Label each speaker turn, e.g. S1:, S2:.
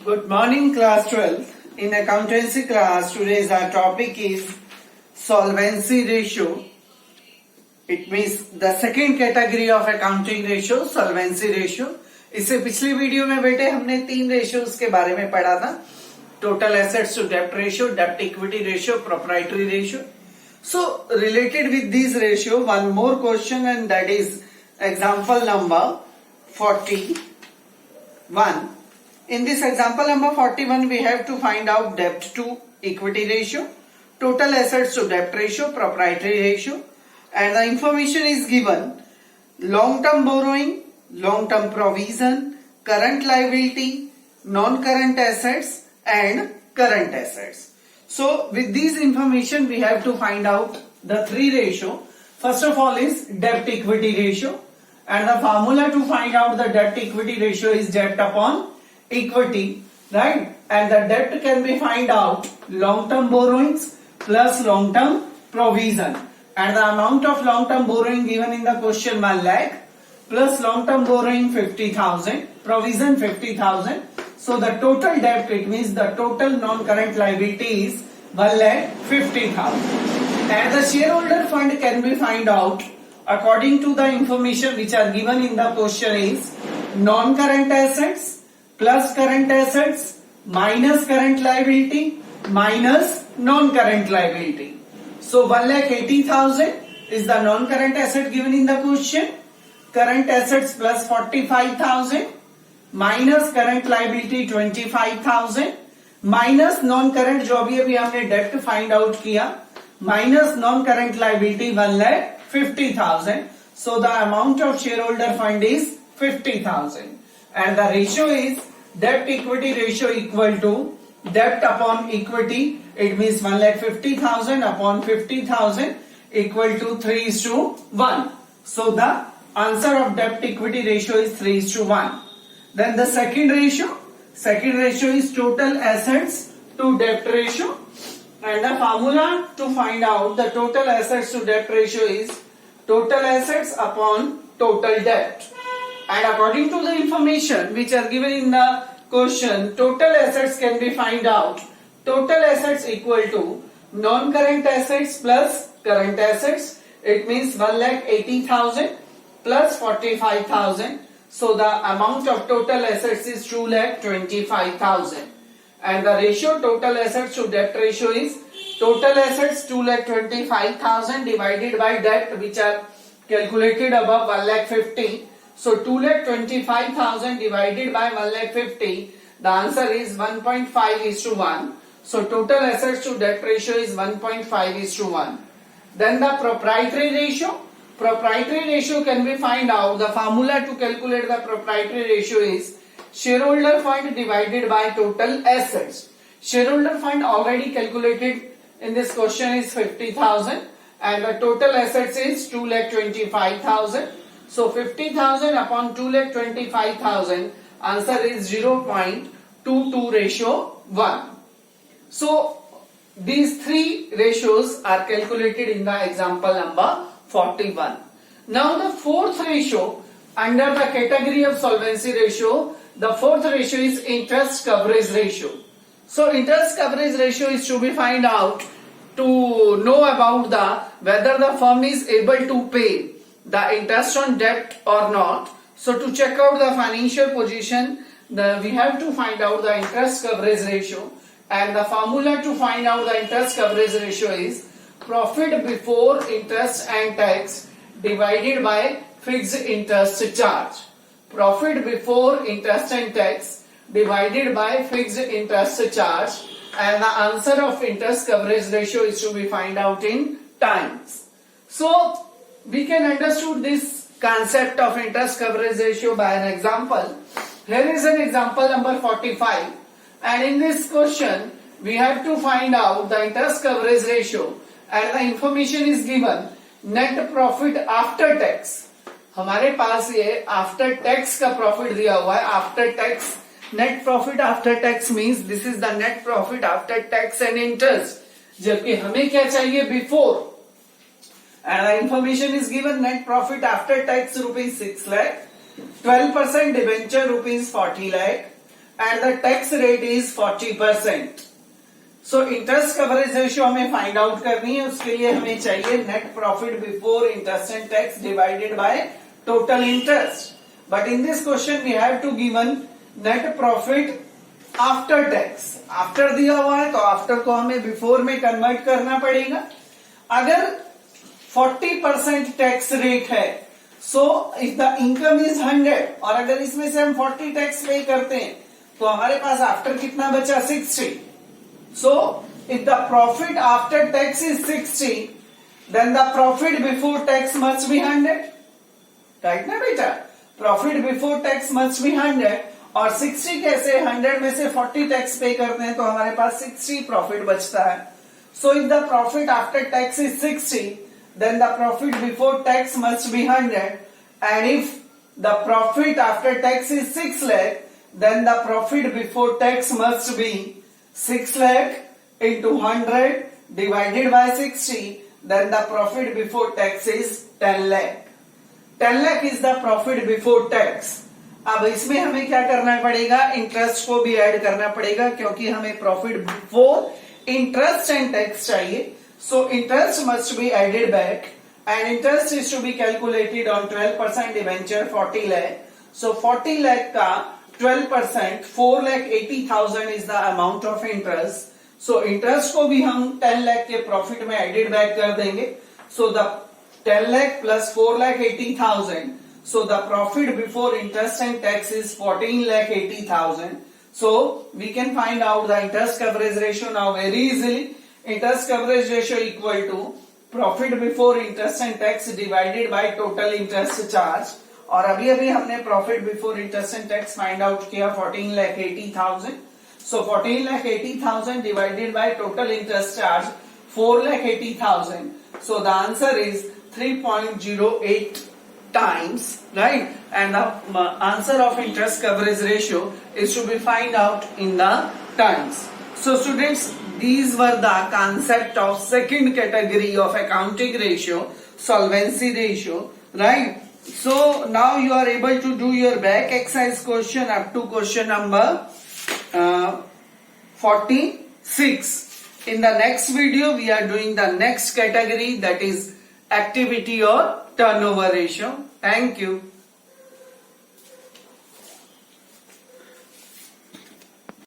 S1: Good morning, class 12. In accountancy class, today's our topic is solvency ratio. It means the second category of accounting ratio, solvency ratio. इससे पिछली video में बेटे हमने तीन ratios के बारे में पढ़ा था, total assets to dept ratio, dept equity ratio, proprietary ratio. So related with this ratio, one more question, and that is example number 41. In this example number 41, we have to find out debt to equity ratio, total assets to debt ratio, proprietary ratio, and the information is given: long-term borrowing, long-term provision, current liability, non-current assets, and current assets. So with this information, we have to find out the three ratio. First of all is debt equity ratio, and the formula to find out the debt equity ratio is debt upon equity, right? And the debt can be find out long-term borrowings plus long-term provision, and the amount of long-term borrowing given in the question 1 lakh plus long-term borrowing 50,000, provision 50,000. So the total debt, it means the total non-current liability is 1,50,000. And the shareholder fund can be find out according to the information which are given in the question is non-current assets plus current assets minus current liability minus non-current liability. So 1,80,000 is the non-current asset given in the question. Current assets plus 45,000 minus current liability 25,000 minus non-current जो अभी हमने डेप्ट find out किया minus non-current liability 1,50,000. So the amount of shareholder fund is 50,000, and the ratio is debt equity ratio equal to debt upon equity. It means 1,50,000 upon 50,000 equal to 3:1. So the answer of debt equity ratio is 3:1. Then the second ratio is total assets to debt ratio, and the formula to find out the total assets to debt ratio is total assets upon total debt. And according to the information which are given in the question, total assets can be find out. Total assets equal to non-current assets plus current assets. It means 1,80,000 plus 45,000. So the amount of total assets is 2,25,000, and the ratio total assets to debt ratio is total assets 2,25,000 divided by debt, which are calculated above 1,50,000. So 2,25,000 divided by 1,50,000, the answer is 1.5:1. So total assets to debt ratio is 1.5:1. Then the proprietary ratio. Proprietary ratio can be find out. The formula to calculate the proprietary ratio is shareholder fund divided by total assets. Shareholder fund already calculated in this question is 50,000, and the total assets is 2,25,000. So 50,000 upon 2,25,000, answer is 0.22:1. So these three ratios are calculated in the example number 41. Now the fourth ratio under the category of solvency ratio, the fourth ratio is interest coverage ratio. So interest coverage ratio is to be find out to know about the whether the firm is able to pay the interest on debt or not. So to check out the financial position, we have to find out the interest coverage ratio, and the formula to find out the interest coverage ratio is profit before interest and tax divided by fixed interest charge. Profit before interest and tax divided by fixed interest charge, and the answer of interest coverage ratio is to be find out in times. So we can understood this concept of interest coverage ratio by an example. Here is an example number 45, and in this question we have to find out the interest coverage ratio, and the information is given net profit after tax. हमारे पास ये after tax का profit दिया हुआ है. After tax net profit after tax means this is the net profit after tax and interest, जबकि हमें क्या चाहिए before. And the information is given net profit after tax ₹6 lakh, 12% debenture ₹40 lakh, and the tax rate is 40%. So interest coverage ratio हमें find out करनी है, उसके लिए हमें चाहिए net profit before interest and tax divided by total interest. But in this question we have to given net profit after tax. After दिया हुआ है तो आफ्टर को हमें बिफोर में कन्वर्ट करना पड़ेगा. अगर 40% टैक्स रेट है, so if the income is 100 और अगर इसमें से हम 40 टैक्स पे करते हैं तो हमारे पास आफ्टर कितना बचा 60. So, if the profit after tax is 60, then the profit before tax must be 100. Right ना बेटा? Profit before tax must be 100 और 60 कैसे 100 में से 40 टैक्स पे करते हैं तो हमारे पास 60 प्रॉफिट बचता है. So, if the profit after tax is 60, then the profit before tax must be 100, and if the profit after tax is 6 lakh, then the profit before tax must be 6 lakh into 100 divided by 60, then the profit before tax is 10 lakh. 10 lakh is the profit before tax. अब इसमें हमें क्या करना पड़ेगा, interest को भी add करना पड़ेगा क्योंकि हमें profit before interest and tax चाहिए. So interest must be added back and interest is to be calculated on 12% debenture 40 lakh. So 40 lakh का 12%, 4,80,000 is the amount of interest. So interest को भी हम 10 lakh के प्रॉफिट में added back कर देंगे. So the 10 lakh plus 4,80,000. So the profit before interest and tax is 14,80,000. So we can find out the interest coverage ratio now very easily. Interest coverage ratio equal to profit before interest and tax divided by total interest charge. और अभी अभी हमने profit before interest and tax find out किया 14,80,000. सो 14,80,000 divided by total interest charge 4,80,000. So the answer is 3.08 times, right? And the answer of interest coverage ratio is to be find out in the times. So students, these were the concept of second category of accounting ratio, solvency ratio, right? So now you are able to do your back exercise question up to question number 46. In the next video, we are doing the next category, that is activity or turnover ratio. Thank you.